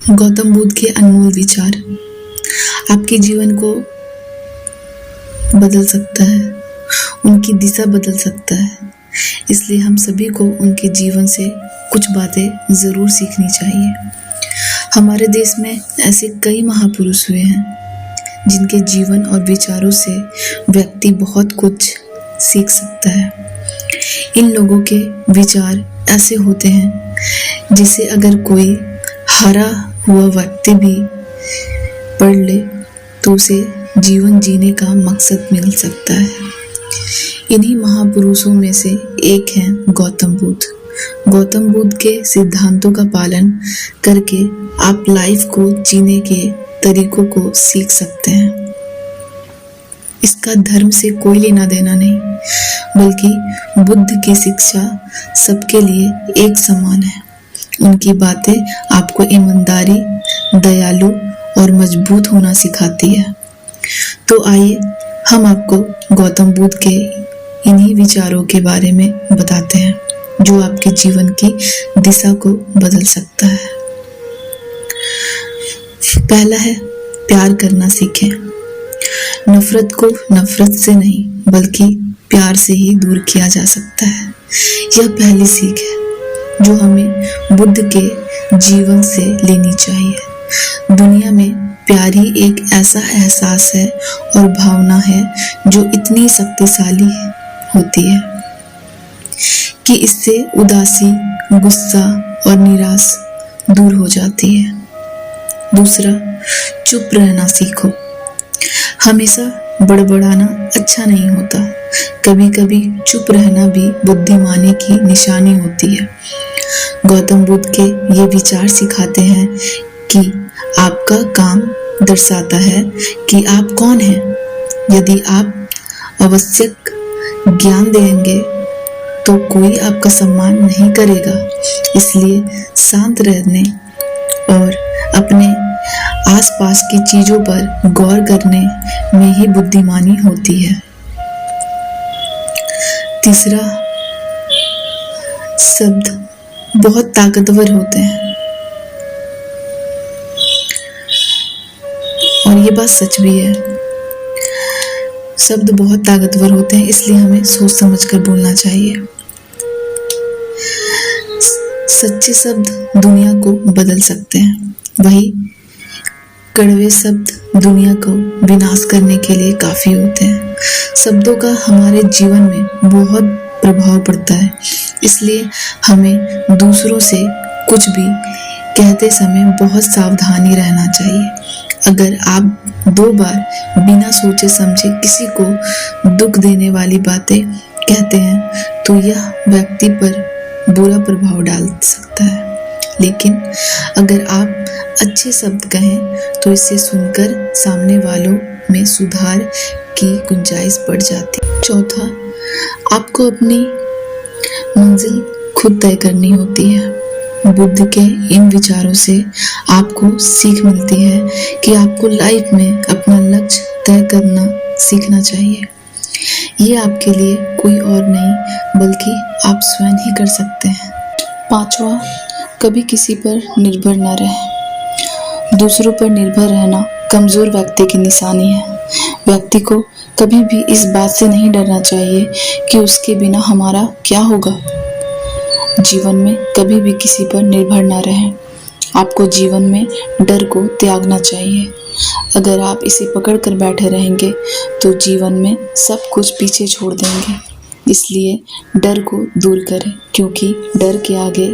गौतम बुद्ध के अनमोल विचार आपके जीवन को बदल सकता है, उनकी दिशा बदल सकता है। इसलिए हम सभी को उनके जीवन से कुछ बातें ज़रूर सीखनी चाहिए। हमारे देश में ऐसे कई महापुरुष हुए हैं जिनके जीवन और विचारों से व्यक्ति बहुत कुछ सीख सकता है। इन लोगों के विचार ऐसे होते हैं जिसे अगर कोई हारा हुआ व्यक्ति भी पढ़ ले तो उसे जीवन जीने का मकसद मिल सकता है। इन्हीं महापुरुषों में से एक हैं गौतम बुद्ध। गौतम बुद्ध के सिद्धांतों का पालन करके आप लाइफ को जीने के तरीकों को सीख सकते हैं। इसका धर्म से कोई लेना देना नहीं, बल्कि बुद्ध की शिक्षा सबके लिए एक समान है। उनकी बातें आपको ईमानदारी, दयालु और मजबूत होना सिखाती है। तो आइए हम आपको गौतम बुद्ध के इन्हीं विचारों के बारे में बताते हैं जो आपके जीवन की दिशा को बदल सकता है। पहला है, प्यार करना सीखें। नफरत को नफरत से नहीं बल्कि प्यार से ही दूर किया जा सकता है। यह पहली सीख है जो हमें बुद्ध के जीवन से लेनी चाहिए। दुनिया में प्यार ही एक ऐसा एहसास है और भावना है जो इतनी शक्तिशाली होती है कि इससे उदासी, गुस्सा और निराश दूर हो जाती है। दूसरा, चुप रहना सीखो। हमेशा बड़बड़ाना अच्छा नहीं होता। कभी कभी चुप रहना भी बुद्धिमानी की निशानी होती है। गौतम बुद्ध के ये विचार सिखाते हैं कि आपका काम दर्शाता है कि आप कौन हैं। यदि आप आवश्यक ज्ञान देंगे तो कोई आपका सम्मान नहीं करेगा। इसलिए शांत रहने और अपने आसपास की चीजों पर गौर करने में ही बुद्धिमानी होती है। तीसरा, शब्द बहुत ताकतवर होते हैं और ये बात सच भी है। शब्द बहुत ताकतवर होते हैं, इसलिए हमें सोच समझ कर बोलना चाहिए। सच्चे शब्द दुनिया को बदल सकते हैं, वही कड़वे शब्द दुनिया को विनाश करने के लिए काफी होते हैं। शब्दों का हमारे जीवन में बहुत प्रभाव पड़ता है, इसलिए हमें दूसरों से कुछ भी कहते समय बहुत सावधानी रहना चाहिए। अगर आप 2 बार बिना सोचे समझे किसी को दुख देने वाली बातें कहते हैं तो यह व्यक्ति पर बुरा प्रभाव डाल सकता है। लेकिन अगर आप अच्छे शब्द कहें तो इसे सुनकर सामने वालों में सुधार की गुंजाइश बढ़ जाती है। चौथा, आपको अपनी मंजिल खुद तय करनी होती है। बुद्ध के इन विचारों से आपको सीख मिलती है कि आपको लाइफ में अपना लक्ष्य तय करना सीखना चाहिए। ये आपके लिए कोई और नहीं बल्कि आप स्वयं ही कर सकते हैं। पांचवा, कभी किसी पर निर्भर न रहें। दूसरों पर निर्भर रहना कमजोर व्यक्ति की निशानी है। व्यक्ति को कभी भी इस बात से नहीं डरना चाहिए कि उसके बिना हमारा क्या होगा। जीवन में कभी भी किसी पर निर्भर न रहें। आपको जीवन में डर को त्यागना चाहिए। अगर आप इसे पकड़ कर बैठे रहेंगे तो जीवन में सब कुछ पीछे छोड़ देंगे। इसलिए डर को दूर करें, क्योंकि डर के आगे